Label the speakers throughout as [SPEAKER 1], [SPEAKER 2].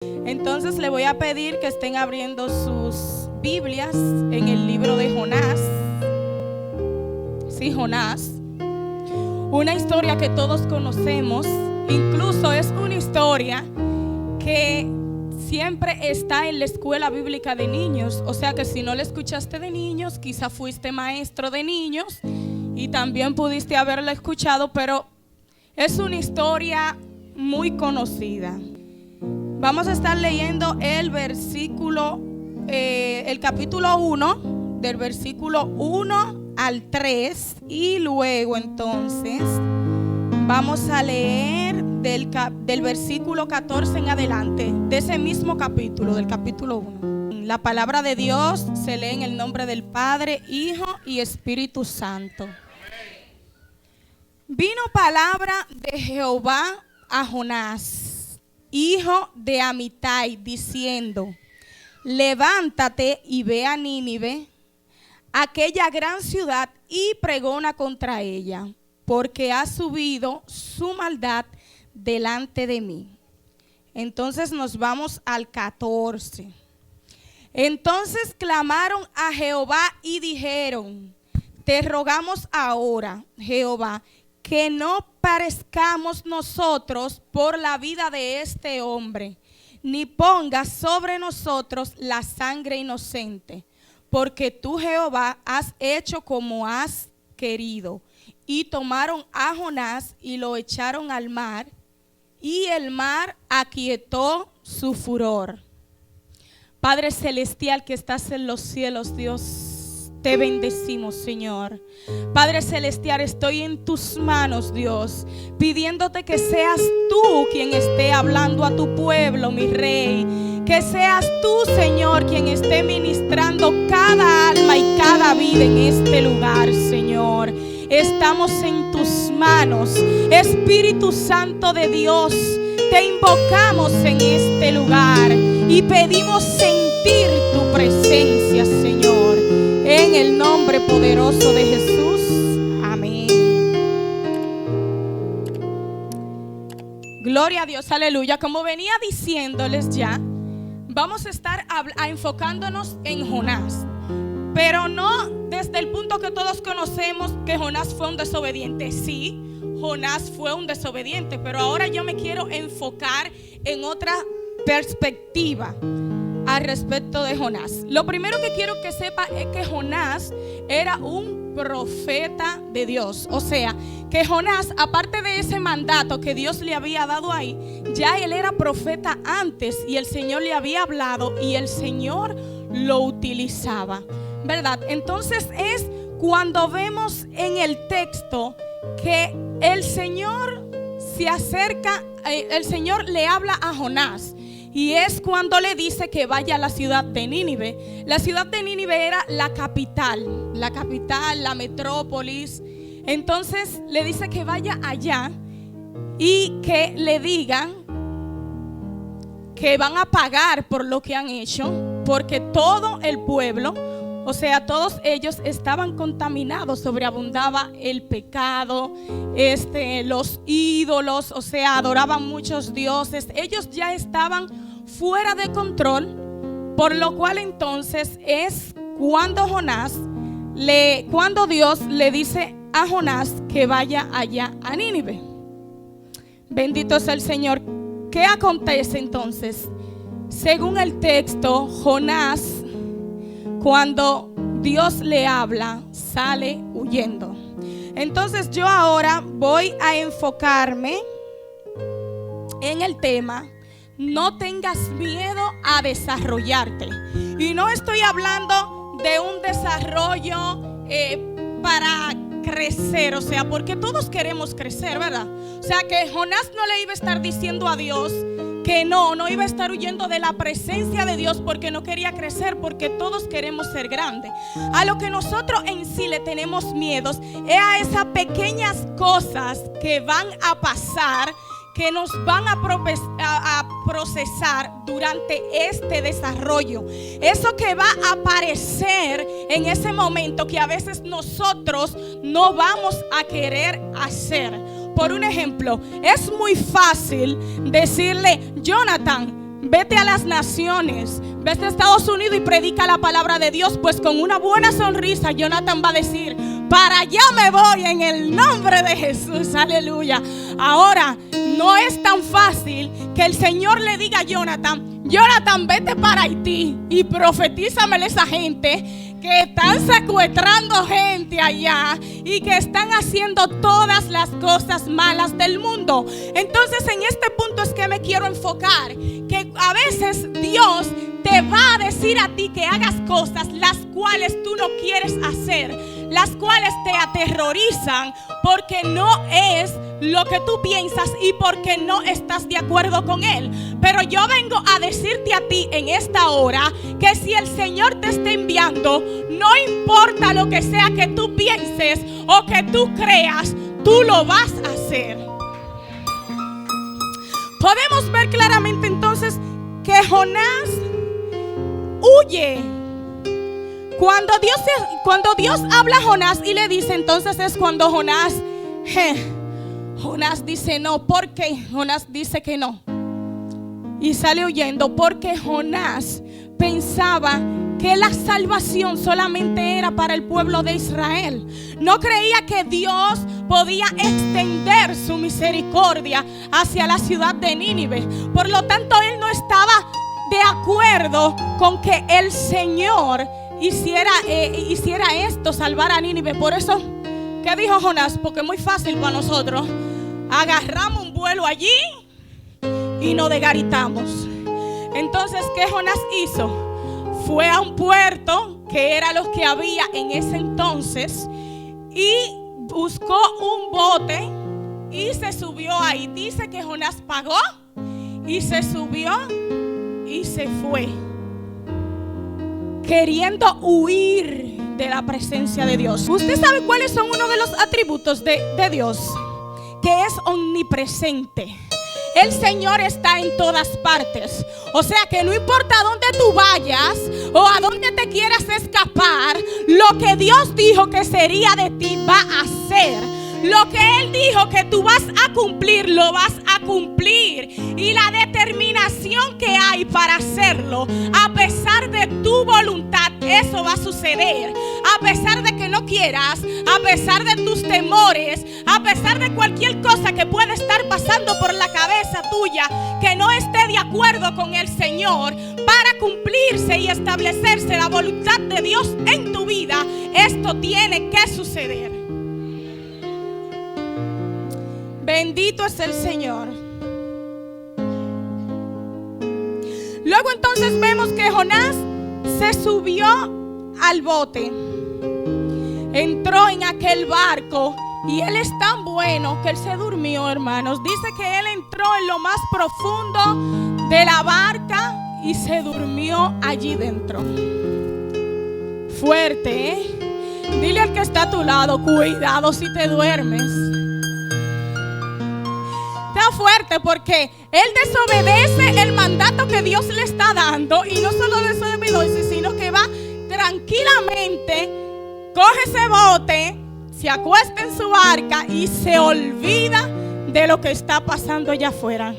[SPEAKER 1] Entonces le voy a pedir que estén abriendo sus Biblias en el libro de Jonás. Sí, Jonás. Una historia que todos conocemos. Incluso es una historia que siempre está en la escuela bíblica de niños. O sea que si no la escuchaste de niños, quizá fuiste maestro de niños y también pudiste haberla escuchado, pero es una historia muy conocida. Vamos a estar leyendo el versículo, el capítulo 1, del versículo 1 al 3, y luego entonces vamos a leer del versículo 14 en adelante, de ese mismo capítulo, del capítulo 1. La palabra de Dios se lee en el nombre del Padre, Hijo y Espíritu Santo. Vino palabra de Jehová a Jonás, hijo de Amitai, diciendo: levántate y ve a Nínive, aquella gran ciudad, y pregona contra ella, porque ha subido su maldad delante de mí. Entonces nos vamos al 14. Entonces clamaron a Jehová y dijeron: te rogamos ahora, Jehová, que no parezcamos nosotros por la vida de este hombre, ni pongas sobre nosotros la sangre inocente, porque tú, Jehová, has hecho como has querido. Y tomaron a Jonás y lo echaron al mar, y el mar aquietó su furor. Padre celestial que estás en los cielos, Dios, te bendecimos, Señor. Padre celestial, estoy en tus manos, Dios, pidiéndote que seas tú quien esté hablando a tu pueblo, mi Rey. Que seas tú, Señor, quien esté ministrando cada alma y cada vida en este lugar, Señor. Estamos en tus manos, Espíritu Santo de Dios. Te invocamos en este lugar y pedimos sentir tu presencia, Señor, en el nombre poderoso de Jesús. Amén. Gloria a Dios, aleluya. Como venía diciéndoles ya, vamos a estar enfocándonos en Jonás, pero no desde el punto que todos conocemos, que Jonás fue un desobediente. Sí, Jonás fue un desobediente, pero ahora yo me quiero enfocar en otra perspectiva al respecto de Jonás. Lo primero que quiero que sepa es que Jonás era un profeta de Dios. O sea, que Jonás, aparte de ese mandato que Dios le había dado ahí, ya él era profeta antes y el Señor le había hablado y el Señor lo utilizaba, ¿verdad? Entonces es cuando vemos en el texto que el Señor se acerca, el Señor le habla a Jonás. Y es cuando le dice que vaya a la ciudad de Nínive. La ciudad de Nínive era la capital, la metrópolis. Entonces le dice que vaya allá y que le digan que van a pagar por lo que han hecho, porque todo el pueblo, o sea, todos ellos estaban contaminados, sobreabundaba el pecado, los ídolos, o sea, adoraban muchos dioses. Ellos ya estaban fuera de control, por lo cual entonces es cuando Dios le dice a Jonás que vaya allá a Nínive. Bendito sea el Señor. ¿Qué acontece entonces? Según el texto, Jonás, cuando Dios le habla, sale huyendo. Entonces yo ahora voy a enfocarme en el tema: no tengas miedo a desarrollarte. Y no estoy hablando de un desarrollo para crecer, o sea, porque todos queremos crecer, ¿verdad? O sea, que Jonás no le iba a estar diciendo a Dios que no iba a estar huyendo de la presencia de Dios porque no quería crecer, porque todos queremos ser grandes. A lo que nosotros en sí le tenemos miedos es a esas pequeñas cosas que van a pasar, que nos van a procesar durante este desarrollo. Eso que va a aparecer en ese momento que a veces nosotros no vamos a querer hacer. Por un ejemplo, es muy fácil decirle: Jonathan, vete a las naciones, vete a Estados Unidos y predica la palabra de Dios. Pues con una buena sonrisa Jonathan va a decir: para allá me voy en el nombre de Jesús, aleluya. Ahora, no es tan fácil que el Señor le diga a Jonathan: Jonathan, vete para Haití y profetízame a esa gente que están secuestrando gente allá y que están haciendo todas las cosas malas del mundo. Entonces, en este punto es que me quiero enfocar, que a veces Dios te va a decir a ti que hagas cosas las cuales tú no quieres hacer, las cuales te aterrorizan porque no es lo que tú piensas y porque no estás de acuerdo con Él. Pero yo vengo a decirte a ti en esta hora que si el Señor te está enviando, no importa lo que sea que tú pienses o que tú creas, tú lo vas a hacer. Podemos ver claramente entonces que Jonás huye. Cuando Dios habla a Jonás y le dice, entonces es cuando Jonás dice no, porque Jonás dice que no y sale huyendo, porque Jonás pensaba que la salvación solamente era para el pueblo de Israel. No creía que Dios podía extender su misericordia hacia la ciudad de Nínive. Por lo tanto, él no estaba de acuerdo con que el Señor hiciera esto, salvar a Nínive. Por eso, ¿qué dijo Jonás? Porque es muy fácil para nosotros. Agarramos un vuelo allí y nos degaritamos. Entonces, ¿qué Jonás hizo? Fue a un puerto que era lo que había en ese entonces y buscó un bote y se subió ahí. Dice que Jonás pagó y se subió y se fue, queriendo huir de la presencia de Dios. ¿Usted sabe cuáles son uno de los atributos de Dios? Que es omnipresente. El Señor está en todas partes. O sea que no importa a dónde tú vayas o a dónde te quieras escapar, lo que Dios dijo que sería de ti va a ser. Lo que Él dijo que tú vas a cumplir, lo vas a cumplir. Y la determinación que hay para hacerlo, a pesar de tu voluntad, eso va a suceder. A pesar de que no quieras, a pesar de tus temores, a pesar de cualquier cosa que pueda estar pasando por la cabeza tuya que no esté de acuerdo con el Señor, para cumplirse y establecerse la voluntad de Dios en tu vida, esto tiene que suceder. Bendito es el Señor. Luego entonces vemos que Jonás se subió al bote, entró en aquel barco y él es tan bueno que él se durmió, hermanos. Dice que él entró en lo más profundo de la barca y se durmió allí dentro. Fuerte, ¿eh? Dile al que está a tu lado, cuidado si te duermes. Está fuerte porque él desobedece el mandato que Dios le está dando. Y no solo desobedece, sino que va tranquilamente, coge ese bote, se acuesta en su barca y se olvida de lo que está pasando allá afuera.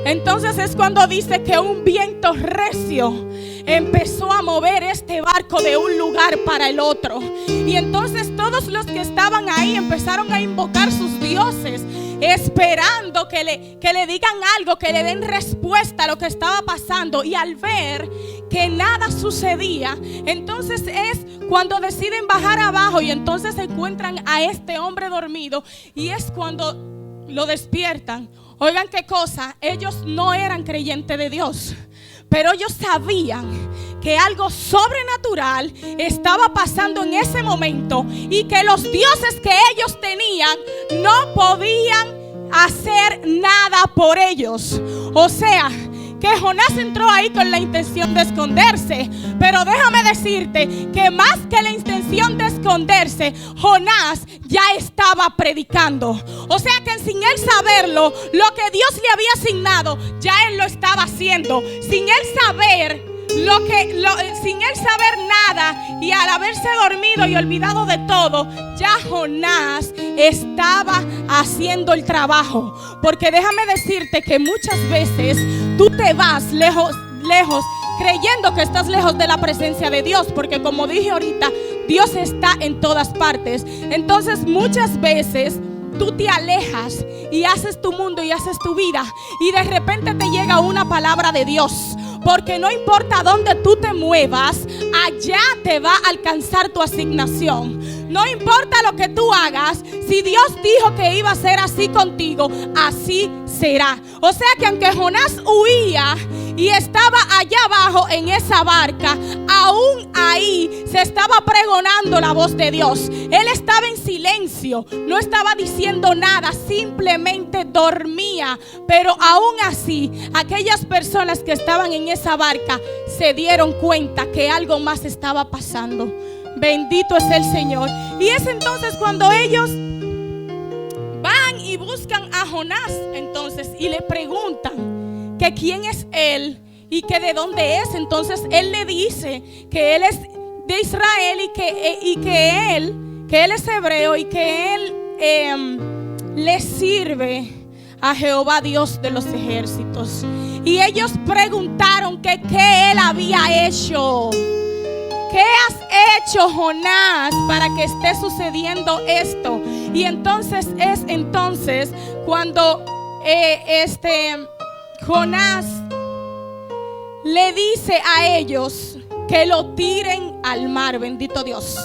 [SPEAKER 1] Entonces es cuando dice que un viento recio empezó a mover este barco de un lugar para el otro. Y entonces todos los que estaban ahí empezaron a invocar sus dioses, esperando que le digan algo, que le den respuesta a lo que estaba pasando. Y al ver que nada sucedía, entonces es cuando deciden bajar abajo y entonces encuentran a este hombre dormido. Y es cuando lo despiertan. Oigan qué cosa, ellos no eran creyentes de Dios, pero ellos sabían que algo sobrenatural estaba pasando en ese momento y que los dioses que ellos tenían no podían hacer nada por ellos. O sea, que Jonás entró ahí con la intención de esconderse. Pero déjame decirte que más que la intención de esconderse, Jonás ya estaba predicando. O sea que sin él saberlo, lo que Dios le había asignado, ya él lo estaba haciendo. Sin él saber sin él saber nada, y al haberse dormido y olvidado de todo, ya Jonás estaba haciendo el trabajo. Porque déjame decirte que muchas veces tú te vas lejos, creyendo que estás lejos de la presencia de Dios, porque como dije ahorita, Dios está en todas partes. Entonces muchas veces tú te alejas y haces tu mundo y haces tu vida, y de repente te llega una palabra de Dios, porque no importa dónde tú te muevas, allá te va a alcanzar tu asignación. No importa lo que tú hagas, si Dios dijo que iba a ser así contigo, así será. O sea que aunque Jonás huía y estaba allá abajo en esa barca, aún ahí se estaba pregonando la voz de Dios. Él estaba en silencio, no estaba diciendo nada, simplemente dormía. Pero aún así, aquellas personas que estaban en esa barca se dieron cuenta que algo más estaba pasando. Bendito es el Señor. Y es entonces cuando ellos van y buscan a Jonás entonces y le preguntan que quién es él y que de dónde es. Entonces él le dice que él es de Israel y que él es hebreo y que él le sirve a Jehová Dios de los ejércitos. Y ellos preguntaron que qué él había hecho. ¿Qué has hecho, Jonás, para que esté sucediendo esto? Y entonces es cuando Jonás le dice a ellos que lo tiren al mar. Bendito Dios.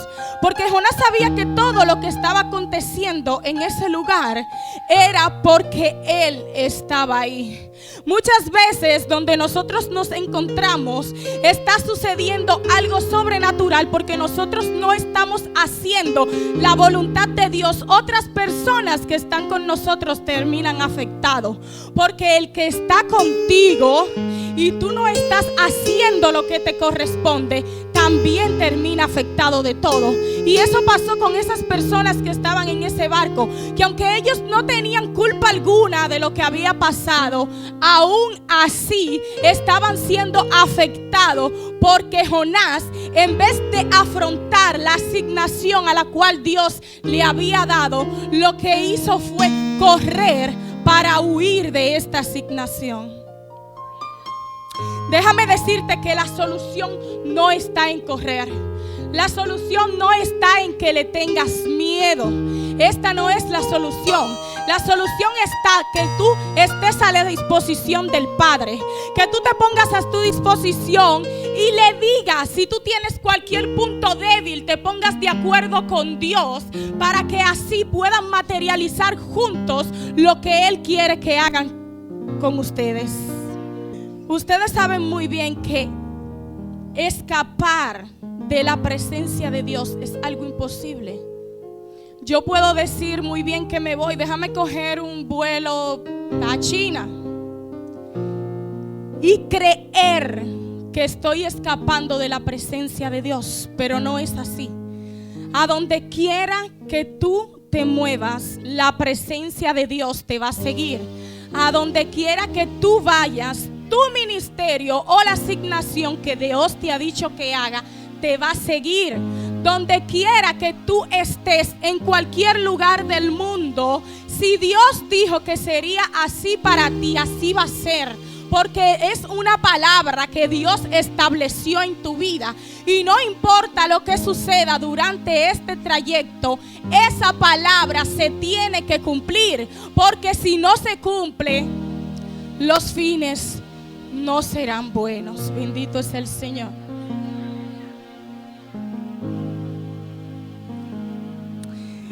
[SPEAKER 1] Porque Jonás sabía que todo lo que estaba aconteciendo en ese lugar era porque él estaba ahí. Muchas veces donde nosotros nos encontramos está sucediendo algo sobrenatural porque nosotros no estamos haciendo la voluntad de Dios. Otras personas que están con nosotros terminan afectados, porque el que está contigo y tú no estás haciendo lo que te corresponde, también termina afectado de todo. Y eso pasó con esas personas que estaban en ese barco, que aunque ellos no tenían culpa alguna de lo que había pasado, aún así estaban siendo afectados, porque Jonás, en vez de afrontar la asignación a la cual Dios le había dado, lo que hizo fue correr para huir de esta asignación. Déjame decirte que la solución no está en correr. La solución no está en que le tengas miedo. Esta no es la solución. La solución está que tú estés a la disposición del Padre. Que tú te pongas a tu disposición y le digas, si tú tienes cualquier punto débil, te pongas de acuerdo con Dios para que así puedan materializar juntos lo que Él quiere que hagan con ustedes. Ustedes saben muy bien que escapar de la presencia de Dios es algo imposible. Yo puedo decir muy bien que me voy, déjame coger un vuelo a China y creer que estoy escapando de la presencia de Dios, pero no es así. A donde quiera que tú te muevas, la presencia de Dios te va a seguir. A donde quiera que tú vayas, tu ministerio o la asignación que Dios te ha dicho que haga te va a seguir. Donde quiera que tú estés, en cualquier lugar del mundo, si Dios dijo que sería así para ti, así va a ser. Porque es una palabra que Dios estableció en tu vida. Y no importa lo que suceda durante este trayecto, esa palabra se tiene que cumplir. Porque si no se cumple, los fines no serán buenos. Bendito es el Señor.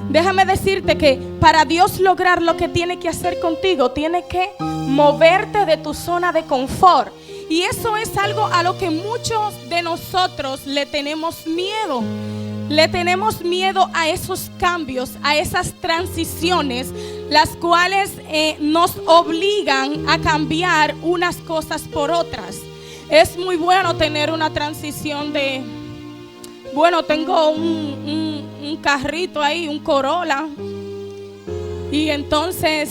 [SPEAKER 1] Déjame decirte que para Dios lograr lo que tiene que hacer contigo, tiene que moverte de tu zona de confort. Y eso es algo a lo que muchos de nosotros le tenemos miedo. Le tenemos miedo a esos cambios, a esas transiciones, las cuales nos obligan a cambiar unas cosas por otras. Es muy bueno tener una transición de, bueno, tengo un carrito ahí, un Corolla, y entonces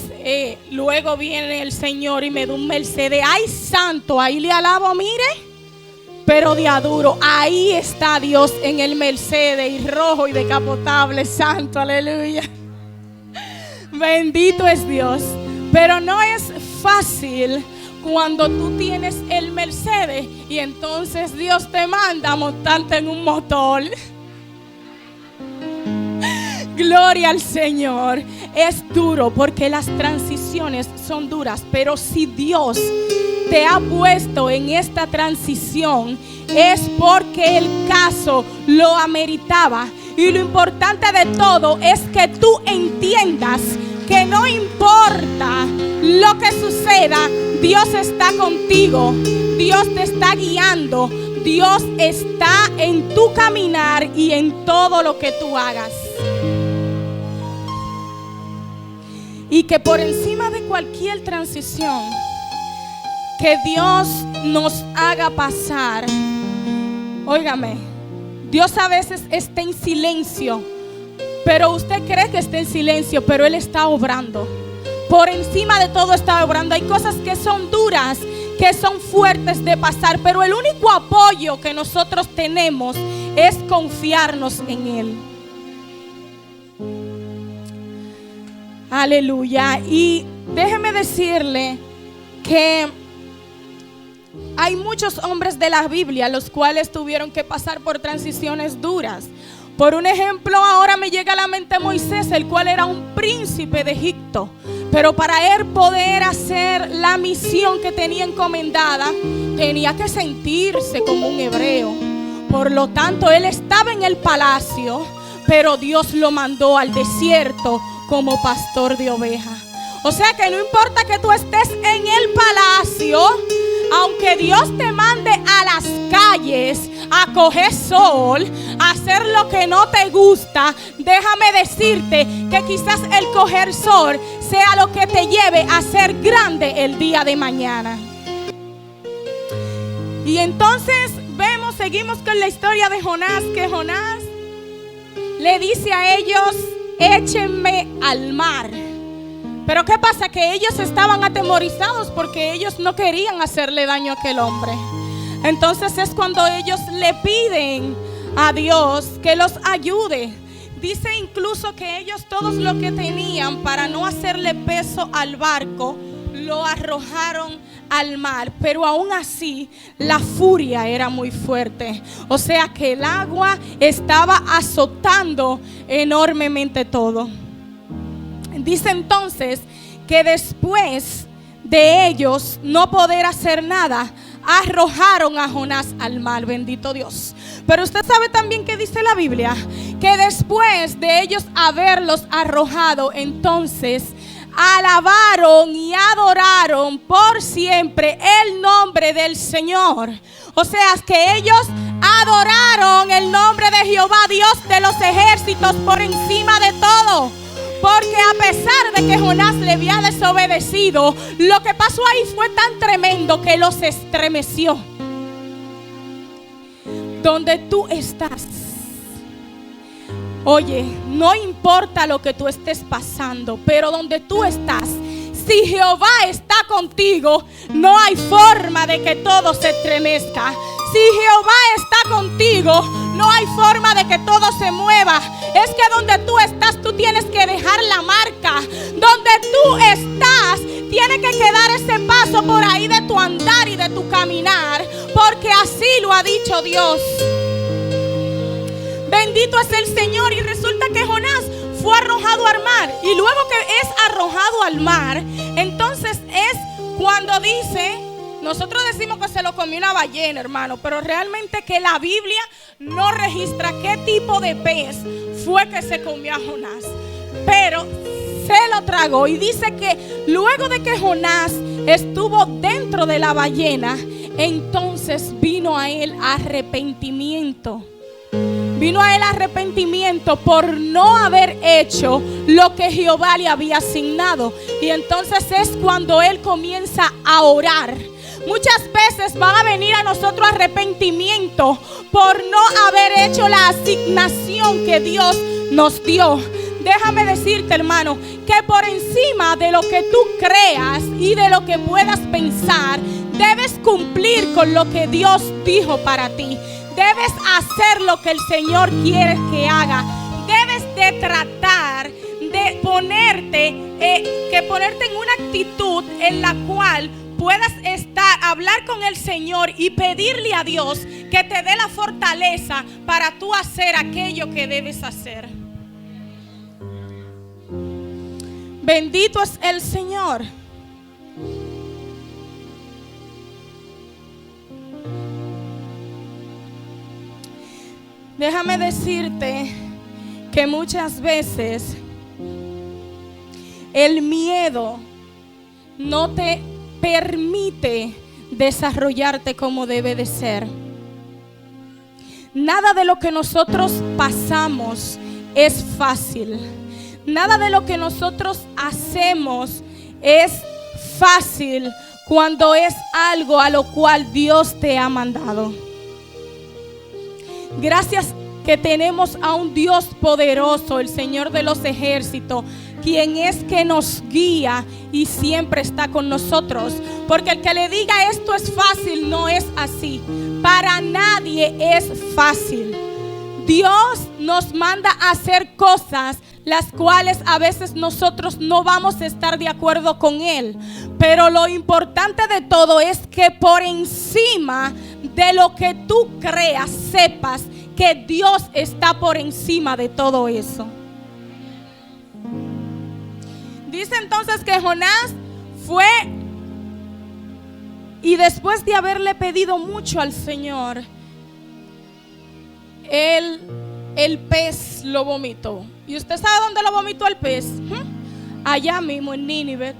[SPEAKER 1] luego viene el Señor y me da un Mercedes. ¡Ay, santo! Ahí le alabo, mire. Pero de aduro, ahí está Dios en el Mercedes y rojo y decapotable, santo, aleluya. Bendito es Dios. Pero no es fácil, cuando tú tienes el Mercedes y entonces Dios te manda a montarte en un motor. Gloria al Señor. Es duro porque las transiciones son duras, pero si Dios te ha puesto en esta transición es porque el caso lo ameritaba. Y lo importante de todo es que tú entiendas que no importa lo que suceda, Dios está contigo, Dios te está guiando, Dios está en tu caminar y en todo lo que tú hagas. Y que por encima de cualquier transición que Dios nos haga pasar, óigame, Dios a veces está en silencio, pero usted cree que está en silencio, pero Él está obrando. Por encima de todo está obrando. Hay cosas que son duras, que son fuertes de pasar, pero el único apoyo que nosotros tenemos es confiarnos en Él. Aleluya. Y déjeme decirle que hay muchos hombres de la Biblia los cuales tuvieron que pasar por transiciones duras. Por un ejemplo, ahora me llega a la mente Moisés, el cual era un príncipe de Egipto. Pero para él poder hacer la misión que tenía encomendada, tenía que sentirse como un hebreo. Por lo tanto, él estaba en el palacio, pero Dios lo mandó al desierto como pastor de ovejas. O sea que no importa que tú estés en el palacio, aunque Dios te mande a las calles a coger sol, a hacer lo que no te gusta, déjame decirte que quizás el coger sol sea lo que te lleve a ser grande el día de mañana. Y entonces seguimos con la historia de Jonás, que Jonás le dice a ellos: échenme al mar. Pero ¿qué pasa? Que ellos estaban atemorizados porque ellos no querían hacerle daño a aquel hombre. Entonces es cuando ellos le piden a Dios que los ayude. Dice incluso que ellos todos lo que tenían para no hacerle peso al barco lo arrojaron al mar, pero aún así la furia era muy fuerte. O sea que el agua estaba azotando enormemente todo. Dice entonces que después de ellos no poder hacer nada, arrojaron a Jonás al mar. Bendito Dios. Pero usted sabe también que dice la Biblia que después de ellos haberlos arrojado, entonces alabaron y adoraron por siempre el nombre del Señor. O sea que ellos adoraron el nombre de Jehová, Dios de los ejércitos, por encima de todo. Porque a pesar de que Jonás le había desobedecido, lo que pasó ahí fue tan tremendo que los estremeció. Donde tú estás, oye, no importa lo que tú estés pasando, pero donde tú estás, si Jehová está contigo, no hay forma de que todo se estremezca. Si Jehová está contigo, no hay forma de que todo se mueva. Es que donde tú estás, tú tienes que dejar la marca. Donde tú estás, tiene que quedar ese paso por ahí de tu andar y de tu caminar, porque así lo ha dicho Dios. Bendito es el Señor. Y resulta que Jonás fue arrojado al mar. Y luego que es arrojado al mar, entonces es cuando dice, nosotros decimos que se lo comió una ballena, hermano, pero realmente que la Biblia no registra qué tipo de pez fue que se comió a Jonás. Pero se lo tragó. Y dice que luego de que Jonás estuvo dentro de la ballena, entonces vino a él arrepentimiento. Vino a él arrepentimiento por no haber hecho lo que Jehová le había asignado. Y entonces es cuando él comienza a orar. Muchas veces van a venir a nosotros arrepentimiento por no haber hecho la asignación que Dios nos dio. Déjame decirte, hermano, que por encima de lo que tú creas y de lo que puedas pensar, debes cumplir con lo que Dios dijo para ti. Debes hacer lo que el Señor quiere que haga. Debes de tratar de ponerte en una actitud en la cual puedas hablar con el Señor y pedirle a Dios que te dé la fortaleza para tú hacer aquello que debes hacer. Bendito es el Señor. Déjame decirte que muchas veces el miedo no te permite desarrollarte como debe de ser. Nada de lo que nosotros pasamos es fácil. Nada de lo que nosotros hacemos es fácil cuando es algo a lo cual Dios te ha mandado. Gracias que tenemos a un Dios poderoso, el Señor de los ejércitos, quien es que nos guía y siempre está con nosotros. Porque el que le diga esto es fácil, no es así. Para nadie es fácil. Dios nos manda a hacer cosas las cuales a veces nosotros no vamos a estar de acuerdo con Él. Pero lo importante de todo es que por encima de lo que tú creas, sepas que Dios está por encima de todo eso. Dice entonces que Jonás fue y después de haberle pedido mucho al Señor, el pez lo vomitó. ¿Y usted sabe dónde lo vomitó el pez? Allá mismo en Nínive.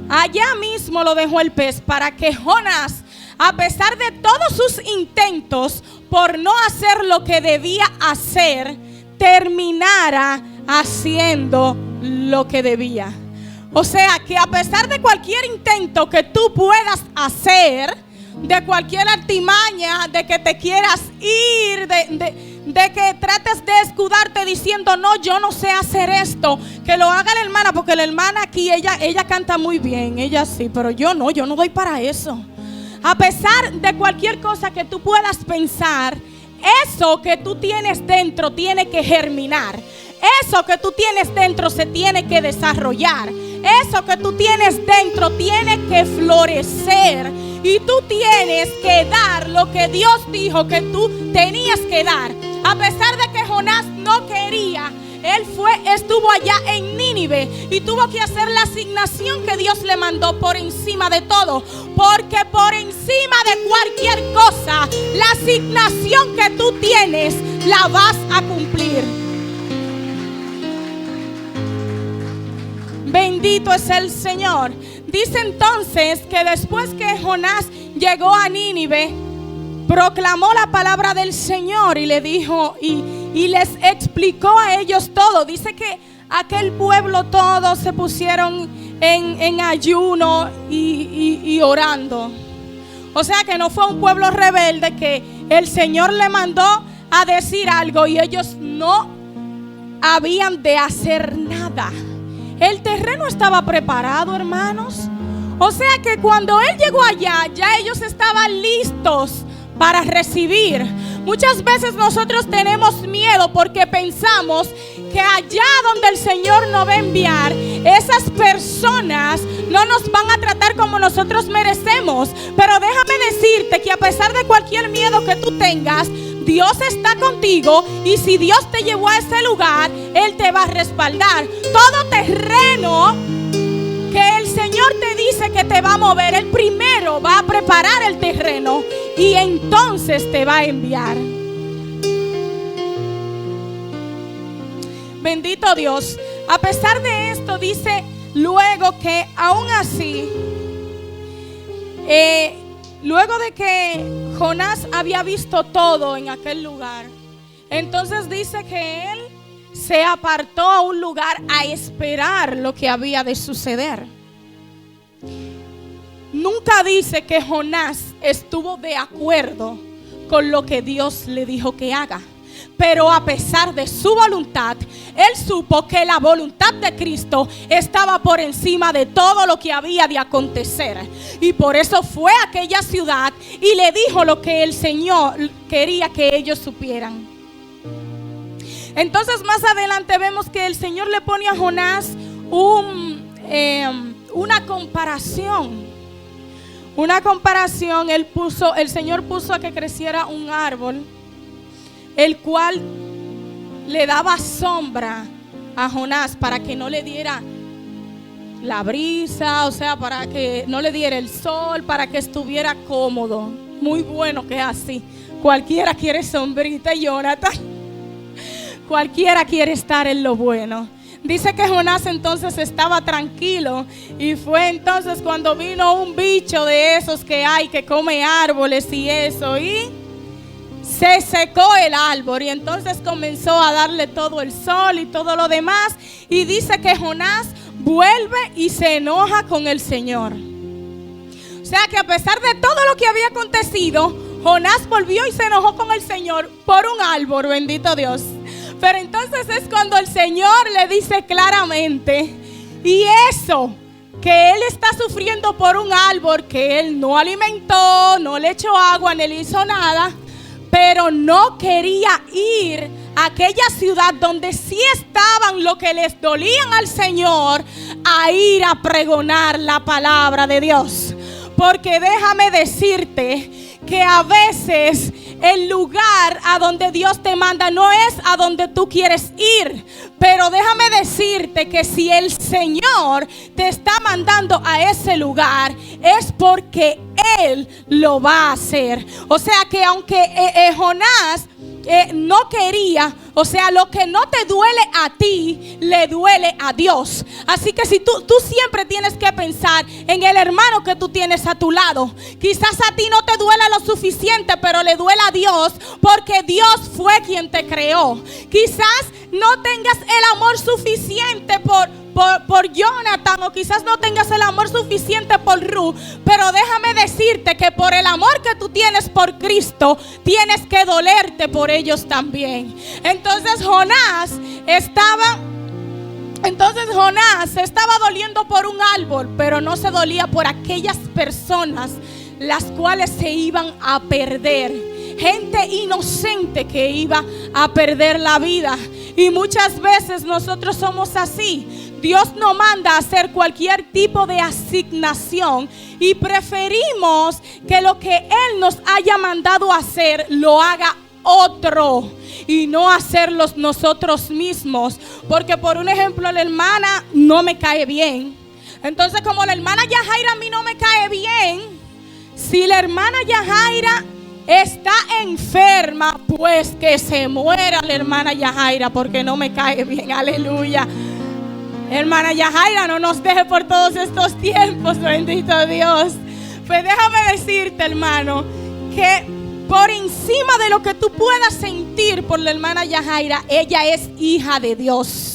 [SPEAKER 1] Allá mismo lo dejó el pez para que Jonás, a pesar de todos sus intentos por no hacer lo que debía hacer, terminara haciendo lo que debía. O sea que a pesar de cualquier intento que tú puedas hacer, de cualquier artimaña, de que te quieras ir, de que trates de escudarte diciendo no, yo no sé hacer esto, que lo haga la hermana, porque la hermana aquí, ella canta muy bien, ella sí, pero yo no doy para eso. A pesar de cualquier cosa que tú puedas pensar, eso que tú tienes dentro tiene que germinar. Eso que tú tienes dentro se tiene que desarrollar. Eso que tú tienes dentro tiene que florecer. Y tú tienes que dar lo que Dios dijo que tú tenías que dar. A pesar de que Jonás no quería, él estuvo allá en Nínive y tuvo que hacer la asignación que Dios le mandó por encima de todo. Porque por encima de cualquier cosa, la asignación que tú tienes la vas a cumplir. Bendito es el Señor. Dice entonces que después que Jonás llegó a Nínive, proclamó la palabra del Señor y le dijo y les explicó a ellos todo. Dice que aquel pueblo todos se pusieron en ayuno y orando. O sea que no fue un pueblo rebelde que el Señor le mandó a decir algo y ellos no habían de hacer nada. El terreno estaba preparado, hermanos. O sea que cuando él llegó allá, ya ellos estaban listos para recibir. Muchas veces nosotros tenemos miedo porque pensamos que allá donde el Señor nos va a enviar, esas personas no nos van a tratar como nosotros merecemos. Pero déjame decirte que a pesar de cualquier miedo que tú tengas, Dios está contigo, y si Dios te llevó a ese lugar, Él te va a respaldar. Todo terreno que el Señor te dice que te va a mover, Él primero va a preparar el terreno y entonces te va a enviar. Bendito Dios. A pesar de esto, dice luego que aún así, luego de que Jonás había visto todo en aquel lugar, entonces dice que él se apartó a un lugar a esperar lo que había de suceder. Nunca dice que Jonás estuvo de acuerdo con lo que Dios le dijo que haga. Pero a pesar de su voluntad, él supo que la voluntad de Cristo estaba por encima de todo lo que había de acontecer. Y por eso fue a aquella ciudad y le dijo lo que el Señor quería que ellos supieran. Entonces más adelante vemos que el Señor le pone a Jonás una comparación. Una comparación, el Señor puso a que creciera un árbol, el cual le daba sombra a Jonás para que no le diera la brisa, o sea, para que no le diera el sol, para que estuviera cómodo. Muy bueno que es así. Cualquiera quiere sombrita, Jonathan. Cualquiera quiere estar en lo bueno. Dice que Jonás entonces estaba tranquilo, y fue entonces cuando vino un bicho de esos que hay, que come árboles y eso, y se secó el árbol, y entonces comenzó a darle todo el sol y todo lo demás, y dice que Jonás vuelve y se enoja con el Señor. O sea que a pesar de todo lo que había acontecido, Jonás volvió y se enojó con el Señor por un árbol, bendito Dios. Pero entonces es cuando el Señor le dice claramente, y eso que él está sufriendo por un árbol que él no alimentó, no le echó agua, ni le hizo nada, pero no quería ir a aquella ciudad donde sí estaban lo que les dolían al Señor, a ir a pregonar la palabra de Dios. Porque déjame decirte que a veces el lugar a donde Dios te manda no es a donde tú quieres ir. Pero déjame decirte que si el Señor te está mandando a ese lugar, es porque Él lo va a hacer. O sea que aunque Jonás no quería, o sea, lo que no te duele a ti, le duele a Dios. Así que si tú siempre tienes que pensar en el hermano que tú tienes a tu lado. Quizás a ti no te duela lo suficiente, pero le duele a Dios, porque Dios fue quien te creó. Quizás no tengas el amor suficiente por Jonathan, o quizás no tengas el amor suficiente por Ruth, pero déjame decirte que por el amor que tú tienes por Cristo, tienes que dolerte por ellos también. Entonces Jonás estaba doliendo por un árbol, pero no se dolía por aquellas personas las cuales se iban a perder. Gente inocente que iba a perder la vida. Y muchas veces nosotros somos así. Dios nos manda a hacer cualquier tipo de asignación y preferimos que lo que Él nos haya mandado a hacer lo haga otro y no hacerlo nosotros mismos. Porque por un ejemplo, la hermana no me cae bien. Entonces, como la hermana Yajaira a mí no me cae bien, si la hermana Yajaira está enferma, pues que se muera la hermana Yajaira, porque no me cae bien. Aleluya. Hermana Yajaira, no nos deje por todos estos tiempos, bendito Dios. Pues déjame decirte, hermano, que por encima de lo que tú puedas sentir por la hermana Yajaira, ella es hija de Dios.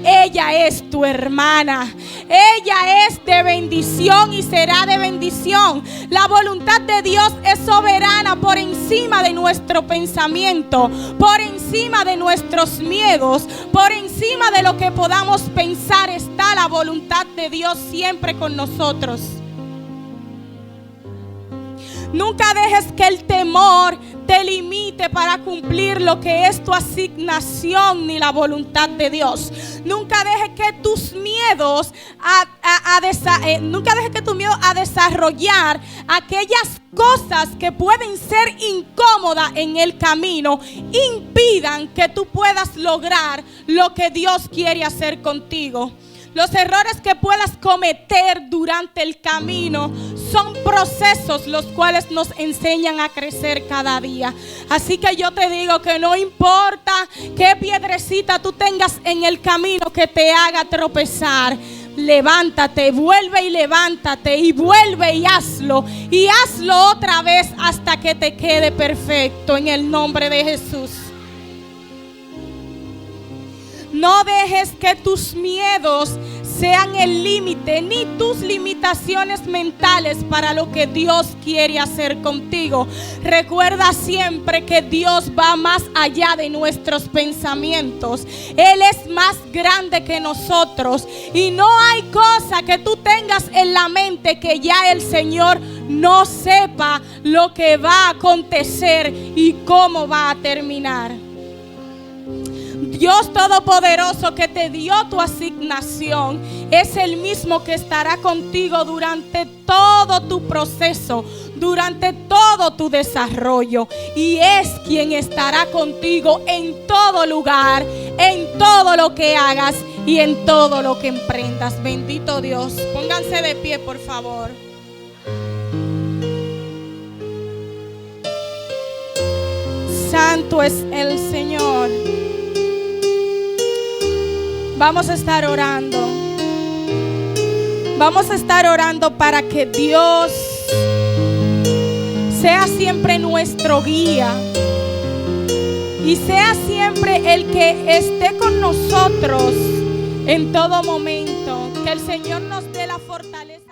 [SPEAKER 1] Ella es tu hermana. Ella es de bendición y será de bendición. La voluntad de Dios es soberana por encima de nuestro pensamiento, por encima de nuestros miedos, por encima de lo que podamos pensar. Está la voluntad de Dios siempre con nosotros. Nunca dejes que el temor te limite para cumplir lo que es tu asignación ni la voluntad de Dios. Nunca dejes que tus miedos nunca dejes que tu miedo a desarrollar aquellas cosas que pueden ser incómodas en el camino impidan que tú puedas lograr lo que Dios quiere hacer contigo. Los errores que puedas cometer durante el camino son procesos los cuales nos enseñan a crecer cada día. Así que yo te digo que no importa qué piedrecita tú tengas en el camino que te haga tropezar. Levántate, vuelve y levántate y vuelve y hazlo otra vez hasta que te quede perfecto en el nombre de Jesús. No dejes que tus miedos sean el límite, ni tus limitaciones mentales para lo que Dios quiere hacer contigo. Recuerda siempre que Dios va más allá de nuestros pensamientos. Él es más grande que nosotros. Y no hay cosa que tú tengas en la mente que ya el Señor no sepa lo que va a acontecer y cómo va a terminar. Dios Todopoderoso, que te dio tu asignación, es el mismo que estará contigo durante todo tu proceso, durante todo tu desarrollo, y es quien estará contigo en todo lugar, en todo lo que hagas y en todo lo que emprendas. Bendito Dios. Pónganse de pie, por favor. Santo es el Señor. Vamos a estar orando. Vamos a estar orando para que Dios sea siempre nuestro guía y sea siempre el que esté con nosotros en todo momento. Que el Señor nos dé la fortaleza.